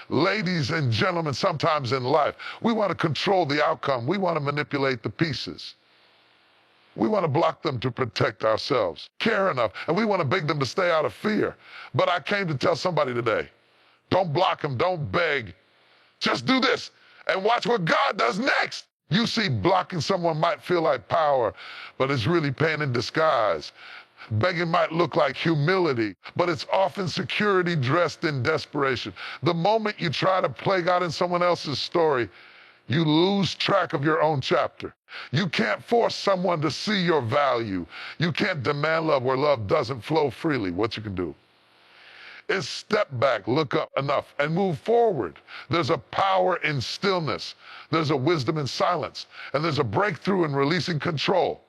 Ladies and gentlemen, sometimes in life, we want to control the outcome. We want to manipulate the pieces. We want to block them to protect ourselves, care enough, and we want to beg them to stay out of fear. But I came to tell somebody today, don't block them, don't beg. Just do this and watch what God does next. You see, blocking someone might feel like power, but it's really pain in disguise. Begging might look like humility, but it's often security dressed in desperation. The moment you try to play God in someone else's story, you lose track of your own chapter. You can't force someone to see your value. You can't demand love where love doesn't flow freely. What you can do is step back, look up enough, and move forward. There's a power in stillness. There's a wisdom in silence. And there's a breakthrough in releasing control.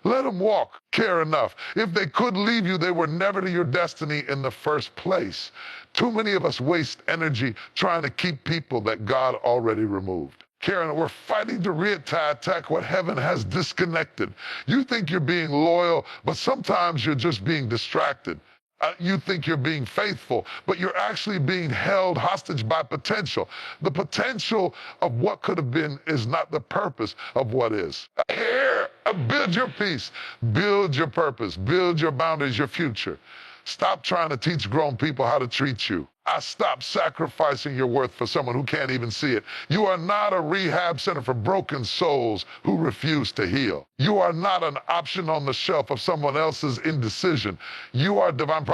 Let them walk, care enough. If they could leave you, they were never to your destiny in the first place. Too many of us waste energy trying to keep people that God already removed. Karen, we're fighting to re-attack what heaven has disconnected. You think you're being loyal, but sometimes you're just being distracted. You think you're being faithful, but you're actually being held hostage by potential. The potential of what could have been is not the purpose of what is. Here, build your peace, build your purpose, build your boundaries, your future. Stop trying to teach grown people how to treat you. Stop sacrificing your worth for someone who can't even see it. You are not a rehab center for broken souls who refuse to heal. You are not an option on the shelf of someone else's indecision. You are divine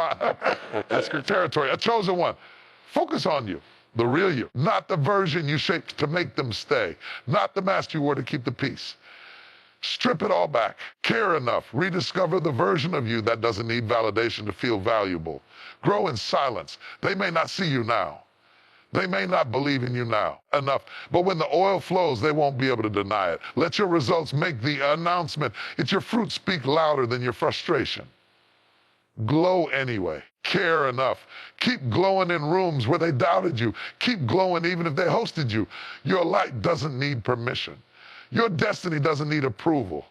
That's your territory, a chosen one. Focus on you, the real you, not the version you shaped to make them stay, not the mask you wore to keep the peace. Strip it all back. Care enough. Rediscover the version of you that doesn't need validation to feel valuable. Grow in silence. They may not see you now. They may not believe in you now enough, but when the oil flows, they won't be able to deny it. Let your results make the announcement. It's your fruit speak louder than your frustration. Glow anyway. Care enough. Keep glowing in rooms where they doubted you. Keep glowing even if they hosted you. Your light doesn't need permission. Your destiny doesn't need approval.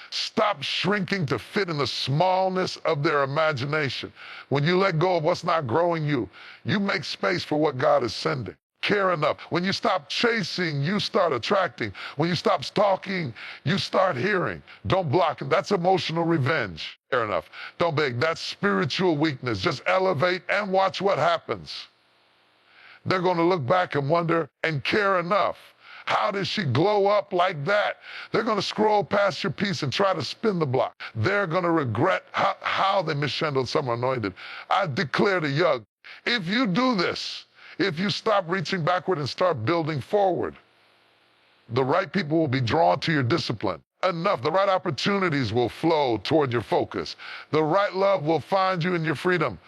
Stop shrinking to fit in the smallness of their imagination. When you let go of what's not growing you, you make space for what God is sending. Care enough. When you stop chasing, you start attracting. When you stop stalking, you start hearing. Don't block it. That's emotional revenge. Care enough. Don't beg. That's spiritual weakness. Just elevate and watch what happens. They're going to look back and wonder and care enough. How did she glow up like that? They're going to scroll past your piece and try to spin the block. They're going to regret how they mishandled someone anointed. I declare to you, if you do this, if you stop reaching backward and start building forward, the right people will be drawn to your discipline. Enough. The right opportunities will flow toward your focus. The right love will find you in your freedom.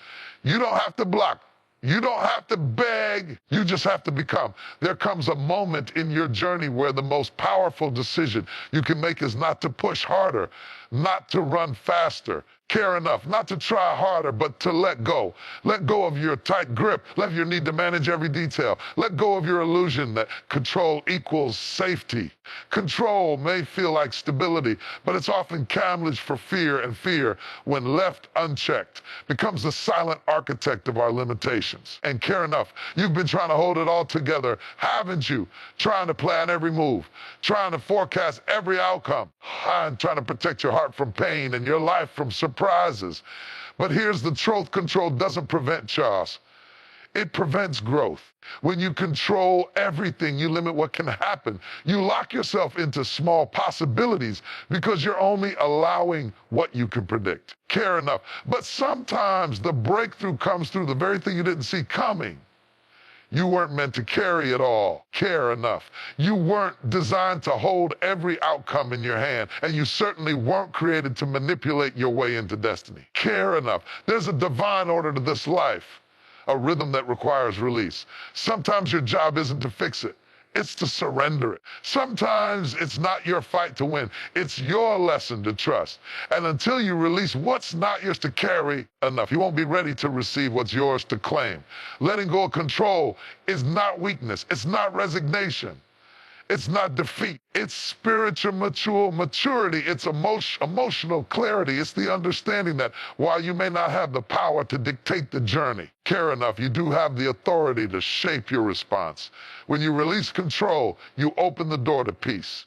You don't have to block. You don't have to beg, you just have to become. There comes a moment in your journey where the most powerful decision you can make is not to push harder, not to run faster, care enough, not to try harder, but to let go. Let go of your tight grip. Let your need to manage every detail. Let go of your illusion that control equals safety. Control may feel like stability, but it's often camouflage for fear, and fear, when left unchecked, becomes the silent architect of our limitations. And care enough, you've been trying to hold it all together, haven't you? Trying to plan every move, trying to forecast every outcome, and trying to protect your heart from pain and your life from surprises. But here's the truth: control doesn't prevent chaos. It prevents growth. When you control everything, you limit what can happen. You lock yourself into small possibilities because you're only allowing what you can predict. Care enough. But sometimes the breakthrough comes through the very thing you didn't see coming. You weren't meant to carry it all. Care enough. You weren't designed to hold every outcome in your hand, and you certainly weren't created to manipulate your way into destiny. Care enough. There's a divine order to this life, a rhythm that requires release. Sometimes your job isn't to fix it. It's to surrender it. Sometimes it's not your fight to win. It's your lesson to trust. And until you release what's not yours to carry enough, you won't be ready to receive what's yours to claim. Letting go of control is not weakness. It's not resignation. It's not defeat. It's spiritual maturity. It's emotional clarity. It's the understanding that while you may not have the power to dictate the journey, care enough, you do have the authority to shape your response. When you release control, you open the door to peace.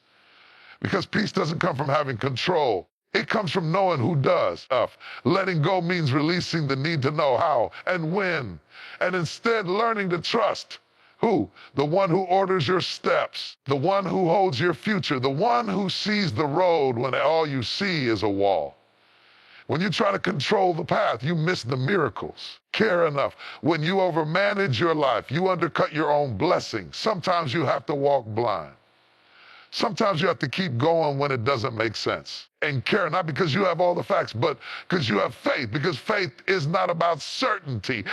Because peace doesn't come from having control. It comes from knowing who does. Letting go means releasing the need to know how and when, and instead learning to trust. Who? The one who orders your steps, the one who holds your future, the one who sees the road when all you see is a wall. When you try to control the path, you miss the miracles. Care enough. When you overmanage your life, you undercut your own blessings. Sometimes you have to walk blind. Sometimes you have to keep going when it doesn't make sense. And care, not because you have all the facts, but because you have faith. Because faith is not about certainty.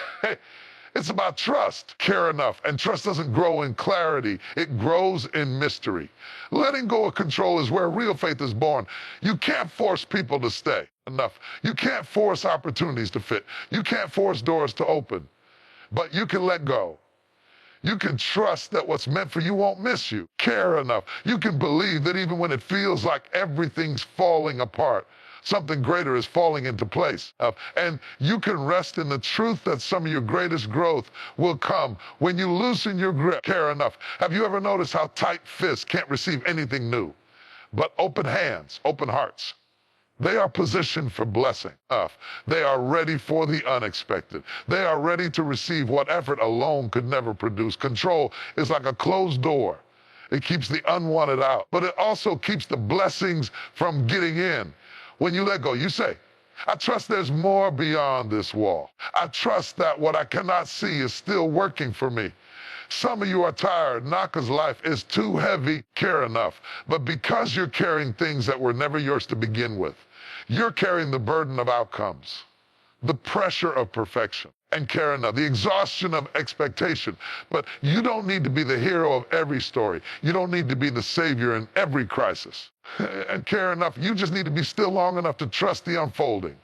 It's about trust. Care enough. And trust doesn't grow in clarity. It grows in mystery. Letting go of control is where real faith is born. You can't force people to stay. Enough. You can't force opportunities to fit. You can't force doors to open. But you can let go. You can trust that what's meant for you won't miss you. Care enough. You can believe that even when it feels like everything's falling apart, something greater is falling into place. And you can rest in the truth that some of your greatest growth will come when you loosen your grip. Care enough. Have you ever noticed how tight fists can't receive anything new? But open hands, open hearts, they are positioned for blessing. They are ready for the unexpected. They are ready to receive what effort alone could never produce. Control is like a closed door. It keeps the unwanted out, but it also keeps the blessings from getting in. When you let go, you say, I trust there's more beyond this wall. I trust that what I cannot see is still working for me. Some of you are tired, not because life is too heavy, care enough, but because you're carrying things that were never yours to begin with. You're carrying the burden of outcomes, the pressure of perfection, and care enough, the exhaustion of expectation. But you don't need to be the hero of every story. You don't need to be the savior in every crisis. And care enough, you just need to be still long enough to trust the unfolding.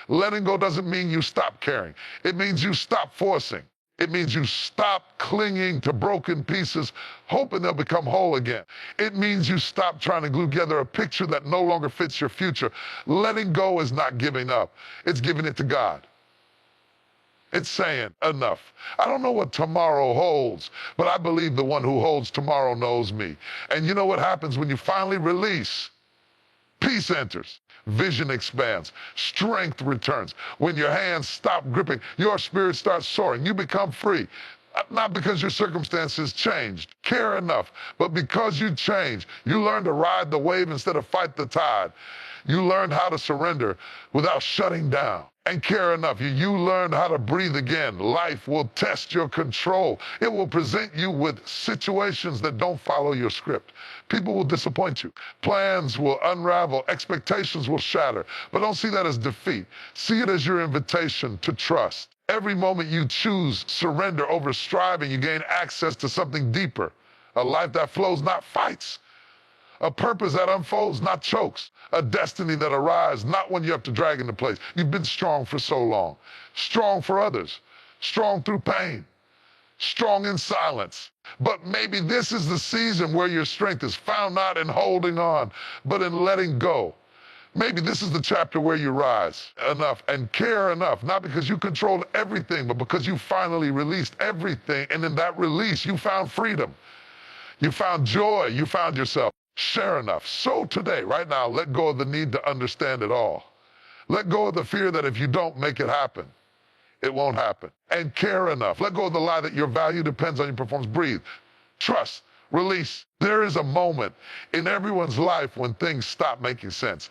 Letting go doesn't mean you stop caring. It means you stop forcing. It means you stop clinging to broken pieces, hoping they'll become whole again. It means you stop trying to glue together a picture that no longer fits your future. Letting go is not giving up. It's giving it to God. It's saying, enough. I don't know what tomorrow holds, but I believe the one who holds tomorrow knows me. And you know what happens when you finally release? Peace enters. Vision expands. Strength returns. When your hands stop gripping, your spirit starts soaring. You become free. Not because your circumstances changed. Care enough. But because you changed, you learn to ride the wave instead of fight the tide. You learned how to surrender without shutting down. And care enough. You learned how to breathe again. Life will test your control. It will present you with situations that don't follow your script. People will disappoint you. Plans will unravel. Expectations will shatter. But don't see that as defeat. See it as your invitation to trust. Every moment you choose surrender over striving, you gain access to something deeper. A life that flows, not fights. A purpose that unfolds, not chokes. A destiny that arrives, not when you have to drag into place. You've been strong for so long. Strong for others. Strong through pain. Strong in silence. But maybe this is the season where your strength is found not in holding on, but in letting go. Maybe this is the chapter where you rise enough and care enough, not because you controlled everything, but because you finally released everything. And in that release, you found freedom. You found joy. You found yourself. Share enough. So today, right now, let go of the need to understand it all. Let go of the fear that if you don't make it happen, it won't happen. And care enough. Let go of the lie that your value depends on your performance. Breathe. Trust. Release. There is a moment in everyone's life when things stop making sense.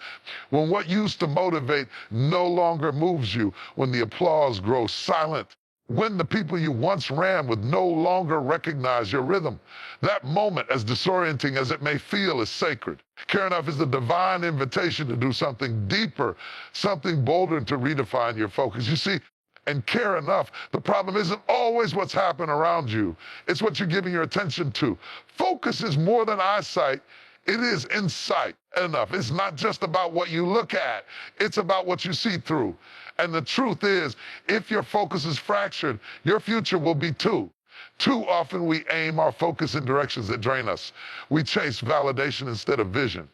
When what used to motivate no longer moves you. When the applause grows silent. When the people you once ran with no longer recognize your rhythm. That moment, as disorienting as it may feel, is sacred. Care enough is the divine invitation to do something deeper, something bolder, to redefine your focus. You see, and care enough, the problem isn't always what's happening around you. It's what you're giving your attention to. Focus is more than eyesight. It is insight enough. It's not just about what you look at. It's about what you see through. And the truth is, if your focus is fractured, your future will be too. Too often we aim our focus in directions that drain us. We chase validation instead of vision.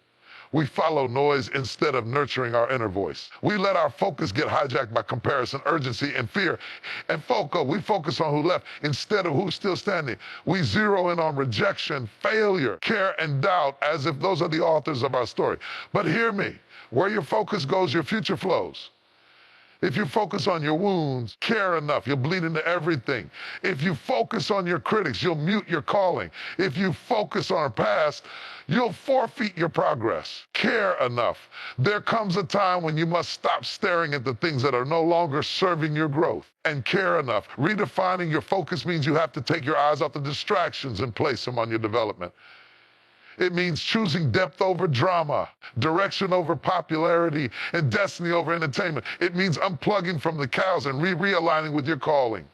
We follow noise instead of nurturing our inner voice. We let our focus get hijacked by comparison, urgency, and fear. And we focus on who left instead of who's still standing. We zero in on rejection, failure, care, and doubt as if those are the authors of our story. But hear me, where your focus goes, your future flows. If you focus on your wounds, care enough, you'll bleed into everything. If you focus on your critics, you'll mute your calling. If you focus on our past, you'll forfeit your progress. Care enough. There comes a time when you must stop staring at the things that are no longer serving your growth. And care enough. Redefining your focus means you have to take your eyes off the distractions and place them on your development. It means choosing depth over drama, direction over popularity, and destiny over entertainment. It means unplugging from the cows and realigning with your calling.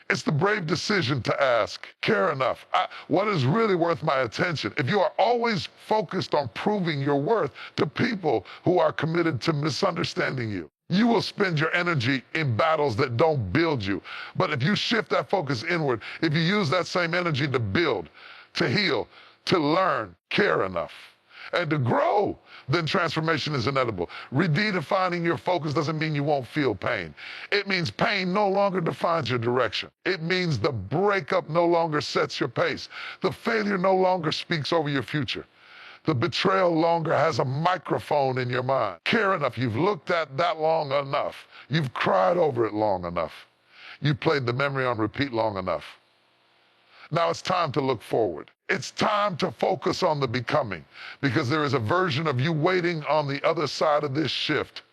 It's the brave decision to ask, care enough, what is really worth my attention? If you are always focused on proving your worth to people who are committed to misunderstanding you, you will spend your energy in battles that don't build you. But if you shift that focus inward, if you use that same energy to build, to heal, to learn, care enough, and to grow, then transformation is inevitable. Redefining your focus doesn't mean you won't feel pain. It means pain no longer defines your direction. It means the breakup no longer sets your pace. The failure no longer speaks over your future. The betrayal longer has a microphone in your mind. Care enough. You've looked at that long enough. You've cried over it long enough. You've played the memory on repeat long enough. Now it's time to look forward. It's time to focus on the becoming, because there is a version of you waiting on the other side of this shift.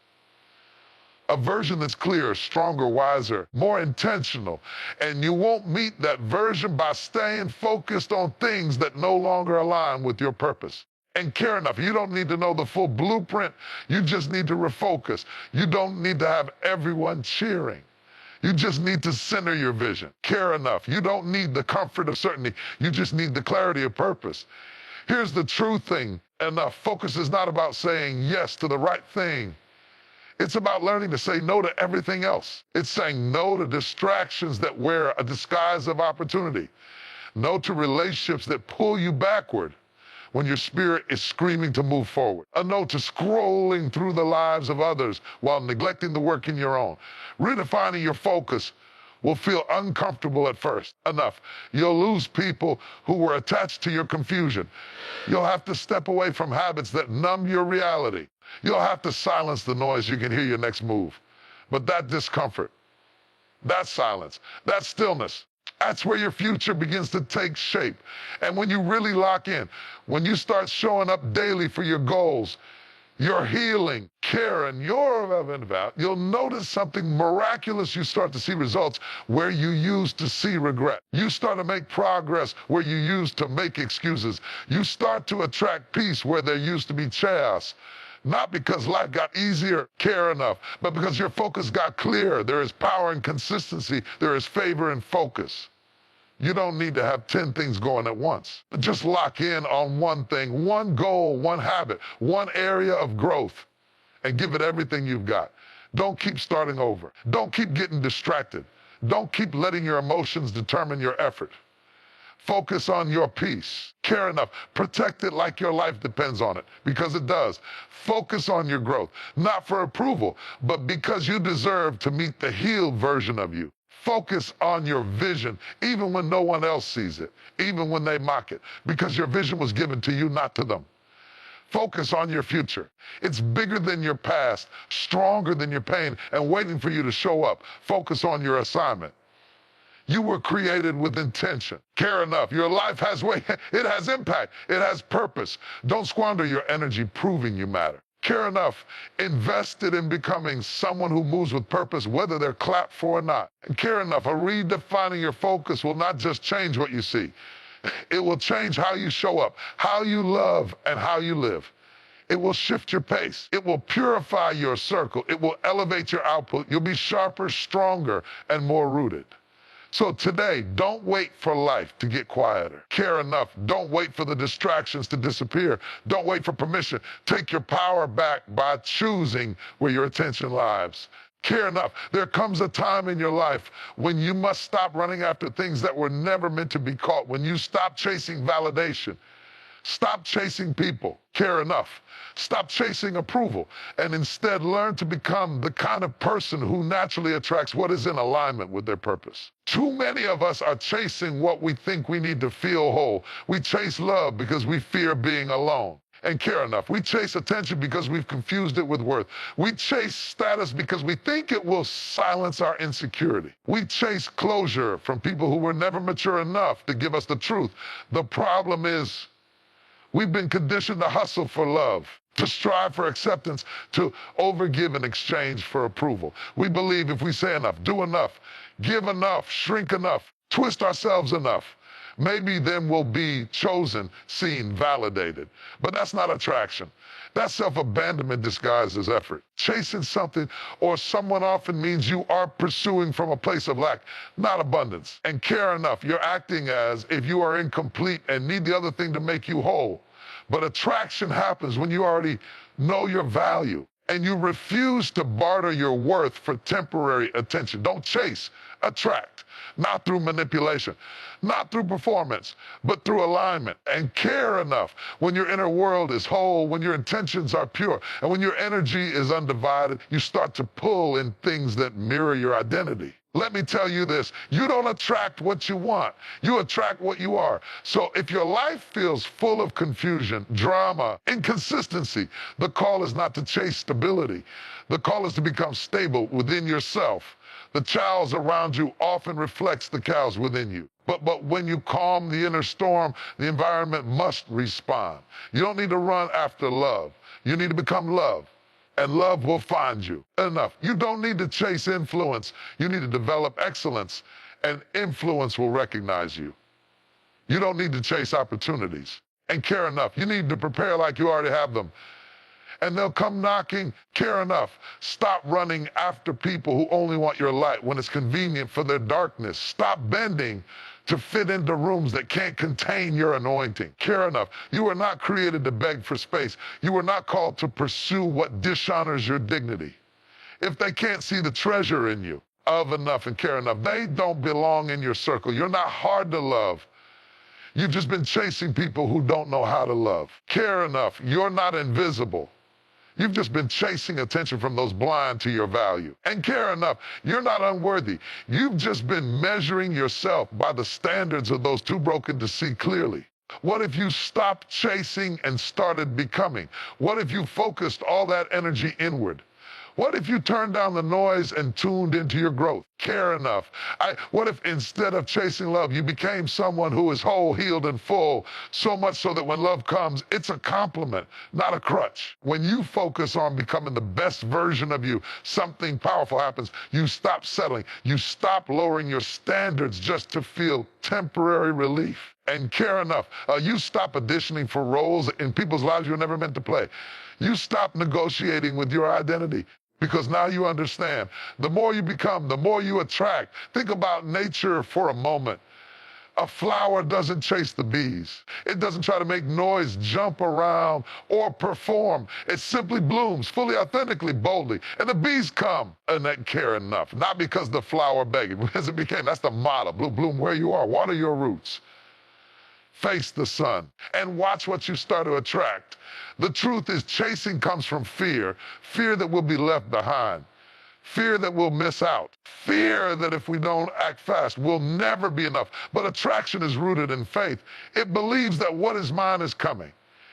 A version that's clearer, stronger, wiser, more intentional. And you won't meet that version by staying focused on things that no longer align with your purpose. And care enough. You don't need to know the full blueprint. You just need to refocus. You don't need to have everyone cheering. You just need to center your vision. Care enough. You don't need the comfort of certainty. You just need the clarity of purpose. Here's the true thing. Enough. Focus is not about saying yes to the right thing. It's about learning to say no to everything else. It's saying no to distractions that wear a disguise of opportunity. No to relationships that pull you backward when your spirit is screaming to move forward. A no to scrolling through the lives of others while neglecting the work in your own. Redefining your focus will feel uncomfortable at first. Enough. You'll lose people who were attached to your confusion. You'll have to step away from habits that numb your reality. You'll have to silence the noise you can hear your next move. But that discomfort, that silence, that stillness, that's where your future begins to take shape. And when you really lock in, when you start showing up daily for your goals, your healing, care, and you'll notice something miraculous. You start to see results where you used to see regret. You start to make progress where you used to make excuses. You start to attract peace where there used to be chaos. Not because life got easier, care enough, but because your focus got clear. There is power in consistency. There is favor in focus. You don't need to have 10 things going at once. Just lock in on one thing, one goal, one habit, one area of growth, and give it everything you've got. Don't keep starting over. Don't keep getting distracted. Don't keep letting your emotions determine your effort. Focus on your peace. Care enough. Protect it like your life depends on it, because it does. Focus on your growth, not for approval, but because you deserve to meet the healed version of you. Focus on your vision, even when no one else sees it, even when they mock it, because your vision was given to you, not to them. Focus on your future. It's bigger than your past, stronger than your pain, and waiting for you to show up. Focus on your assignment. You were created with intention. Care enough. Your life has weight. It has impact. It has purpose. Don't squander your energy proving you matter. Care enough. Invested in becoming someone who moves with purpose, whether they're clapped for or not. And care enough. Redefining your focus will not just change what you see. It will change how you show up, how you love, and how you live. It will shift your pace. It will purify your circle. It will elevate your output. You'll be sharper, stronger, and more rooted. So today, don't wait for life to get quieter. Care enough. Don't wait for the distractions to disappear. Don't wait for permission. Take your power back by choosing where your attention lies. Care enough. There comes a time in your life when you must stop running after things that were never meant to be caught, when you stop chasing validation. Stop chasing people. Care enough. Stop chasing approval and instead learn to become the kind of person who naturally attracts what is in alignment with their purpose. Too many of us are chasing what we think we need to feel whole. We chase love because we fear being alone. And care enough. We chase attention because we've confused it with worth. We chase status because we think it will silence our insecurity. We chase closure from people who were never mature enough to give us the truth. The problem is, we've been conditioned to hustle for love, to strive for acceptance, to overgive in exchange for approval. We believe if we say enough, do enough, give enough, shrink enough, twist ourselves enough, maybe then we'll be chosen, seen, validated. But that's not attraction. That's self-abandonment disguised as effort. Chasing something or someone often means you are pursuing from a place of lack, not abundance. And care enough, you're acting as if you are incomplete and need the other thing to make you whole. But attraction happens when you already know your value and you refuse to barter your worth for temporary attention. Don't chase, attract. Not through manipulation, not through performance, but through alignment. And care enough when your inner world is whole, when your intentions are pure, and when your energy is undivided, you start to pull in things that mirror your identity. Let me tell you this, you don't attract what you want, you attract what you are. So if your life feels full of confusion, drama, inconsistency, the call is not to chase stability. The call is to become stable within yourself. The cows around you often reflects the cows within you. But when you calm the inner storm, the environment must respond. You don't need to run after love. You need to become love. And love will find you. Enough. You don't need to chase influence. You need to develop excellence, and influence will recognize you. You don't need to chase opportunities. And care enough. You need to prepare like you already have them. And they'll come knocking. Care enough. Stop running after people who only want your light when it's convenient for their darkness. Stop bending to fit into rooms that can't contain your anointing. Care enough. You are not created to beg for space. You are not called to pursue what dishonors your dignity. If they can't see the treasure in you, of enough and care enough, they don't belong in your circle. You're not hard to love. You've just been chasing people who don't know how to love. Care enough. You're not invisible. You've just been chasing attention from those blind to your value. And care enough, you're not unworthy. You've just been measuring yourself by the standards of those too broken to see clearly. What if you stopped chasing and started becoming? What if you focused all that energy inward? What if you turned down the noise and tuned into your growth? Care enough. What if instead of chasing love, you became someone who is whole, healed, and full, so much so that when love comes, it's a compliment, not a crutch. When you focus on becoming the best version of you, something powerful happens. You stop settling. You stop lowering your standards just to feel temporary relief. And care enough. You stop auditioning for roles in people's lives you're never meant to play. You stop negotiating with your identity. Because now you understand, the more you become, the more you attract. Think about nature for a moment. A flower doesn't chase the bees. It doesn't try to make noise, jump around, or perform. It simply blooms fully, authentically, boldly. And the bees come, and they care enough. Not because the flower begged, because it became, that's the motto. Bloom where you are, water your roots. Face the sun, and watch what you start to attract. The truth is, chasing comes from fear. Fear that we'll be left behind. Fear that we'll miss out. Fear that if we don't act fast, we'll never be enough. But attraction is rooted in faith. It believes that what is mine is coming.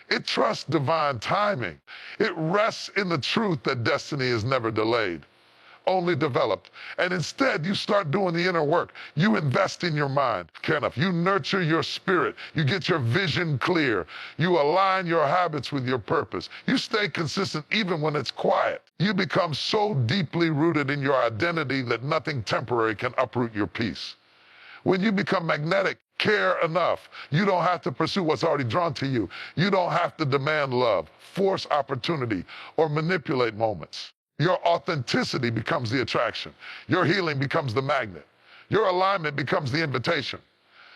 It trusts divine timing. It rests in the truth that destiny is never delayed, only developed. And instead, you start doing the inner work. You invest in your mind. Care enough. You nurture your spirit. You get your vision clear. You align your habits with your purpose. You stay consistent even when it's quiet. You become so deeply rooted in your identity that nothing temporary can uproot your peace. When you become magnetic, care enough. You don't have to pursue what's already drawn to you. You don't have to demand love, force opportunity, or manipulate moments. Your authenticity becomes the attraction. Your healing becomes the magnet. Your alignment becomes the invitation.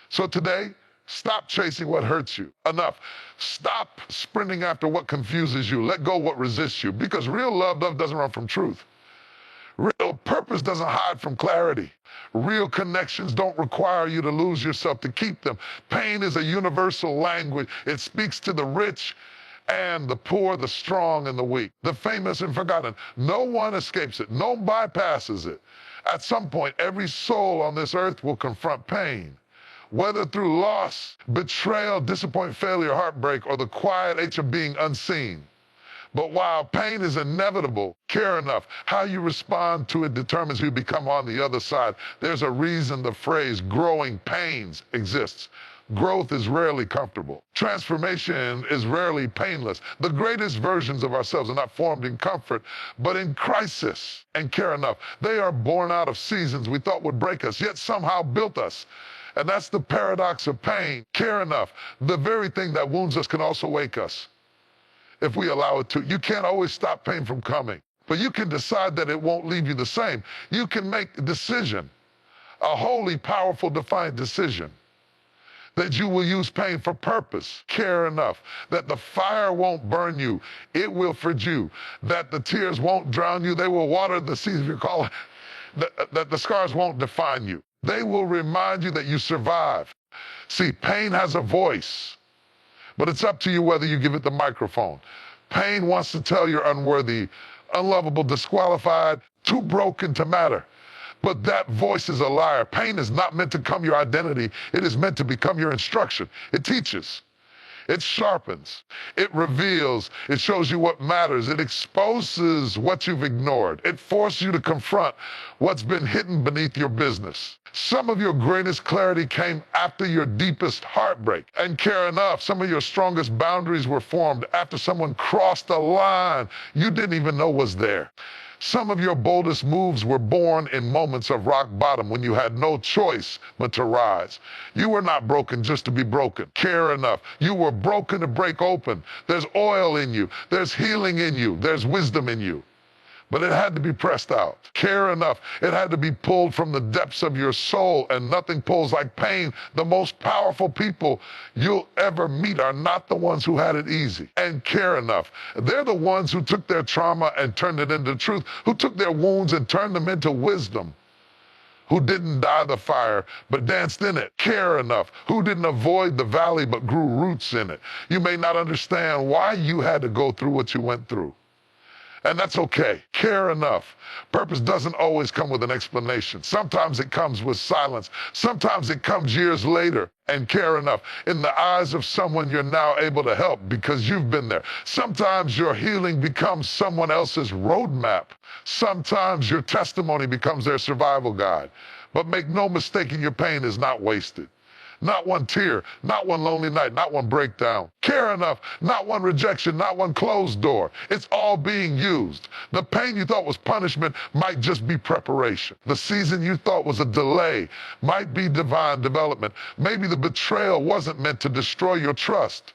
So today, stop chasing what hurts you. Enough. Stop sprinting after what confuses you. Let go of what resists you. Because real love doesn't run from truth. Real purpose doesn't hide from clarity. Real connections don't require you to lose yourself to keep them. Pain is a universal language. It speaks to the rich and the poor, the strong and the weak, the famous and forgotten. No one escapes it. No one bypasses it. At some point, every soul on this earth will confront pain, whether through loss, betrayal, disappointment, failure, heartbreak, or the quiet ache of being unseen. But while pain is inevitable, care enough. How you respond to it determines who you become on the other side. There's a reason the phrase growing pains exists. Growth is rarely comfortable. Transformation is rarely painless. The greatest versions of ourselves are not formed in comfort, but in crisis. And care enough. They are born out of seasons we thought would break us, yet somehow built us. And that's the paradox of pain. Care enough. The very thing that wounds us can also wake us, if we allow it to. You can't always stop pain from coming, but you can decide that it won't leave you the same. You can make a decision, a holy, powerful, defiant decision, that you will use pain for purpose. Care enough. That the fire won't burn you, it will feed you. That the tears won't drown you, they will water the seas of your calling. That the scars won't define you. They will remind you that you survived. See, pain has a voice, but it's up to you whether you give it the microphone. Pain wants to tell you're unworthy, unlovable, disqualified, too broken to matter. But that voice is a liar. Pain is not meant to become your identity. It is meant to become your instruction. It teaches. It sharpens. It reveals. It shows you what matters. It exposes what you've ignored. It forces you to confront what's been hidden beneath your business. Some of your greatest clarity came after your deepest heartbreak. And care enough, some of your strongest boundaries were formed after someone crossed a line you didn't even know was there. Some of your boldest moves were born in moments of rock bottom when you had no choice but to rise. You were not broken just to be broken. Care enough. You were broken to break open. There's oil in you. There's healing in you. There's wisdom in you. But it had to be pressed out. Care enough. It had to be pulled from the depths of your soul, and nothing pulls like pain. The most powerful people you'll ever meet are not the ones who had it easy. And care enough. They're the ones who took their trauma and turned it into truth, who took their wounds and turned them into wisdom, who didn't die the fire, but danced in it. Care enough. Who didn't avoid the valley, but grew roots in it. You may not understand why you had to go through what you went through, and that's okay. Care enough. Purpose doesn't always come with an explanation. Sometimes it comes with silence. Sometimes it comes years later. And care enough. In the eyes of someone you're now able to help because you've been there. Sometimes your healing becomes someone else's roadmap. Sometimes your testimony becomes their survival guide. But make no mistake, your pain is not wasted. Not one tear, not one lonely night, not one breakdown. Care enough, not one rejection, not one closed door. It's all being used. The pain you thought was punishment might just be preparation. The season you thought was a delay might be divine development. Maybe the betrayal wasn't meant to destroy your trust.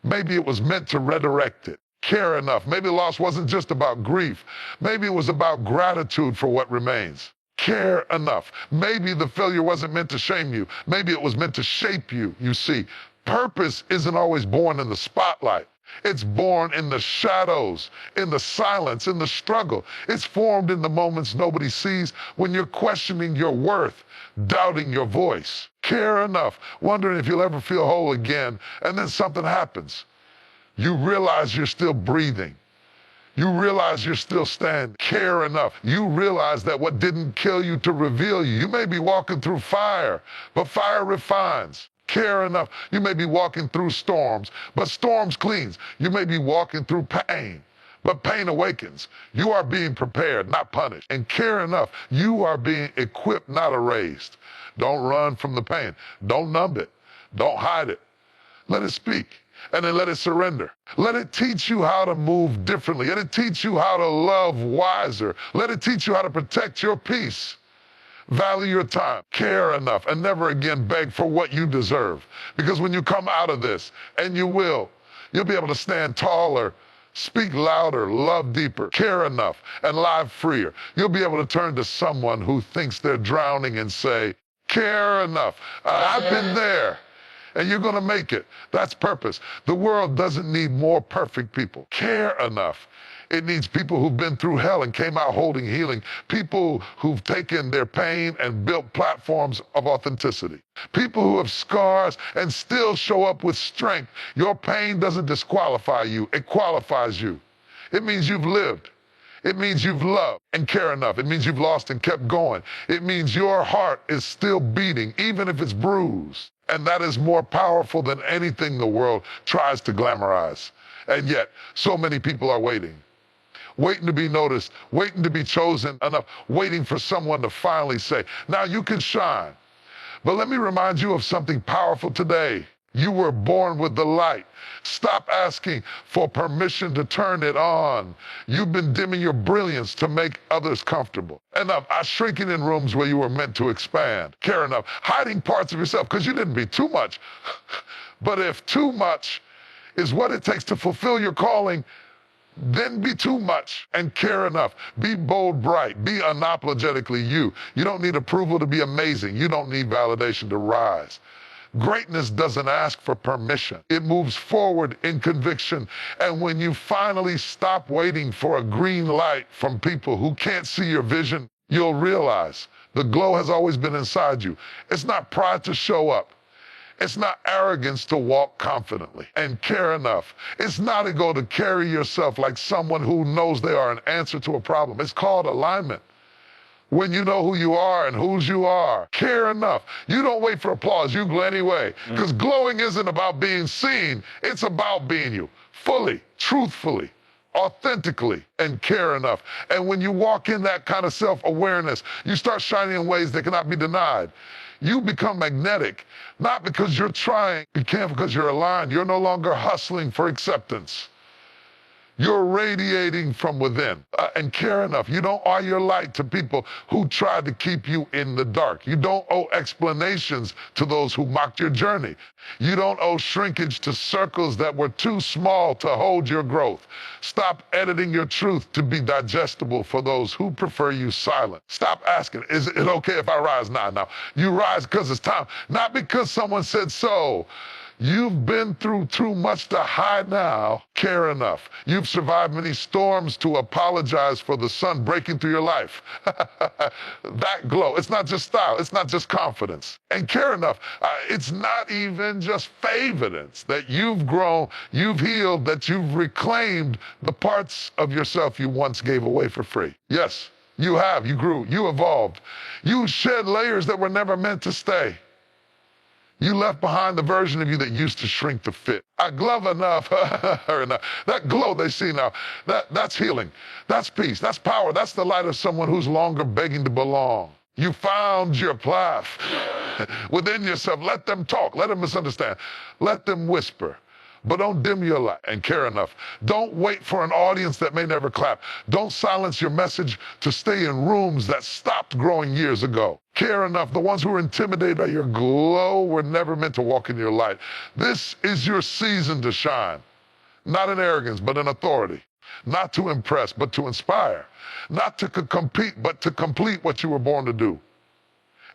Maybe it was meant to redirect it. Care enough. Maybe loss wasn't just about grief. Maybe it was about gratitude for what remains. Care enough. Maybe the failure wasn't meant to shame you. Maybe it was meant to shape you. You see, purpose isn't always born in the spotlight. It's born in the shadows, in the silence, in the struggle. It's formed in the moments nobody sees, when you're questioning your worth, doubting your voice. Care enough, wondering if you'll ever feel whole again, and then something happens. You realize you're still breathing. You realize you're still standing. Care enough. You realize that what didn't kill you to reveal you. You may be walking through fire, but fire refines. Care enough. You may be walking through storms, but storms cleans. You may be walking through pain, but pain awakens. You are being prepared, not punished. And care enough. You are being equipped, not erased. Don't run from the pain. Don't numb it. Don't hide it. Let it speak. And then let it surrender. Let it teach you how to move differently. Let it teach you how to love wiser. Let it teach you how to protect your peace. Value your time. Care enough. And never again beg for what you deserve. Because when you come out of this, and you will, you'll be able to stand taller, speak louder, love deeper, care enough, and live freer. You'll be able to turn to someone who thinks they're drowning and say, care enough. I've been there. And you're going to make it. That's purpose. The world doesn't need more perfect people. Care enough. It needs people who've been through hell and came out holding healing. People who've taken their pain and built platforms of authenticity. People who have scars and still show up with strength. Your pain doesn't disqualify you, it qualifies you. It means you've lived. It means you've loved and care enough. It means you've lost and kept going. It means your heart is still beating, even if it's bruised. And that is more powerful than anything the world tries to glamorize. And yet, so many people are waiting to be noticed, waiting to be chosen enough, waiting for someone to finally say, now you can shine. But let me remind you of something powerful today. You were born with the light. Stop asking for permission to turn it on. You've been dimming your brilliance to make others comfortable. Enough. Shrinking in rooms where you were meant to expand. Care enough. Hiding parts of yourself because you didn't be too much. But if too much is what it takes to fulfill your calling, then be too much and care enough. Be bold, bright. Be unapologetically you. You don't need approval to be amazing. You don't need validation to rise. Greatness doesn't ask for permission. It moves forward in conviction. And when you finally stop waiting for a green light from people who can't see your vision, you'll realize the glow has always been inside you. It's not pride to show up. It's not arrogance to walk confidently and care enough. It's not ego to carry yourself like someone who knows they are an answer to a problem. It's called alignment. When you know who you are and whose you are, care enough. You don't wait for applause, you glow anyway. Because glowing isn't about being seen, it's about being you, fully, truthfully, authentically, and care enough. And when you walk in that kind of self-awareness, you start shining in ways that cannot be denied. You become magnetic, not because you're trying, you can't because you're aligned. You're no longer hustling for acceptance. You're radiating from within and care enough. You don't owe your light to people who tried to keep you in the dark. You don't owe explanations to those who mocked your journey. You don't owe shrinkage to circles that were too small to hold your growth. Stop editing your truth to be digestible for those who prefer you silent. Stop asking, is it okay if I rise now? Now, you rise because it's time, not because someone said so. You've been through too much to hide now. Care enough. You've survived many storms to apologize for the sun breaking through your life. That glow, it's not just style, it's not just confidence. And care enough, it's not even just evidence that you've grown, you've healed, that you've reclaimed the parts of yourself you once gave away for free. Yes, you have, you grew, you evolved. You shed layers that were never meant to stay. You left behind the version of you that used to shrink to fit. I glove enough. That glow they see now, that's healing. That's peace. That's power. That's the light of someone who's longer begging to belong. You found your path within yourself. Let them talk. Let them misunderstand. Let them whisper. But don't dim your light and care enough. Don't wait for an audience that may never clap. Don't silence your message to stay in rooms that stopped growing years ago. Care enough. The ones who are intimidated by your glow were never meant to walk in your light. This is your season to shine. Not in arrogance, but in authority. Not to impress, but to inspire. Not to compete, but to complete what you were born to do.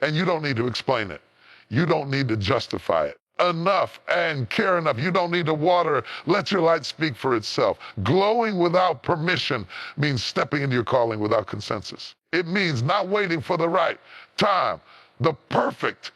And you don't need to explain it. You don't need to justify it. Enough and care enough. You don't need to water. Let your light speak for itself. Glowing without permission means stepping into your calling without consensus. It means not waiting for the right time, the perfect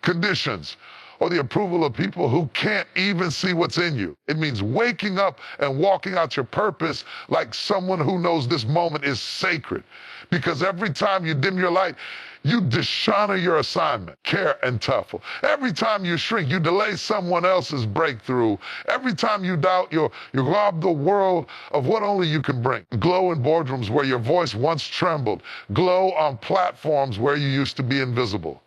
conditions, or the approval of people who can't even see what's in you. It means waking up and walking out your purpose like someone who knows this moment is sacred. Because every time you dim your light, you dishonor your assignment, care and tough. Every time you shrink, you delay someone else's breakthrough. Every time you doubt, you rob the world of what only you can bring. Glow in boardrooms where your voice once trembled. Glow on platforms where you used to be invisible.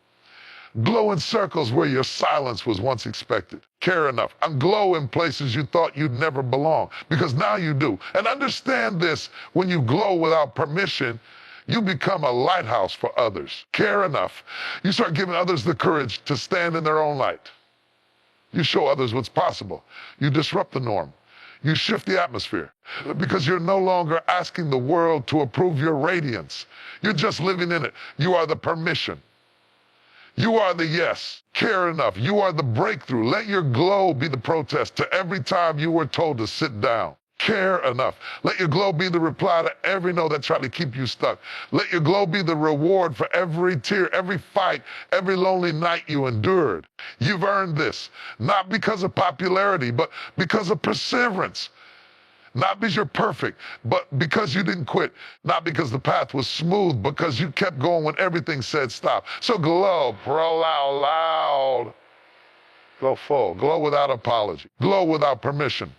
Glow in circles where your silence was once expected. Care enough. And glow in places you thought you'd never belong, because now you do. And understand this, when you glow without permission, you become a lighthouse for others. Care enough. You start giving others the courage to stand in their own light. You show others what's possible. You disrupt the norm. You shift the atmosphere, because you're no longer asking the world to approve your radiance. You're just living in it. You are the permission. You are the yes. Care enough. You are the breakthrough. Let your glow be the protest to every time you were told to sit down. care enough. Let your glow be the reply to every no that tried to keep you stuck. Let your glow be the reward for every tear, every fight, every lonely night you endured. You've earned this, not because of popularity, but because of perseverance. Not because you're perfect, but because you didn't quit. Not because the path was smooth, because you kept going when everything said stop. So glow, grow out loud. Glow full, glow without apology, glow without permission.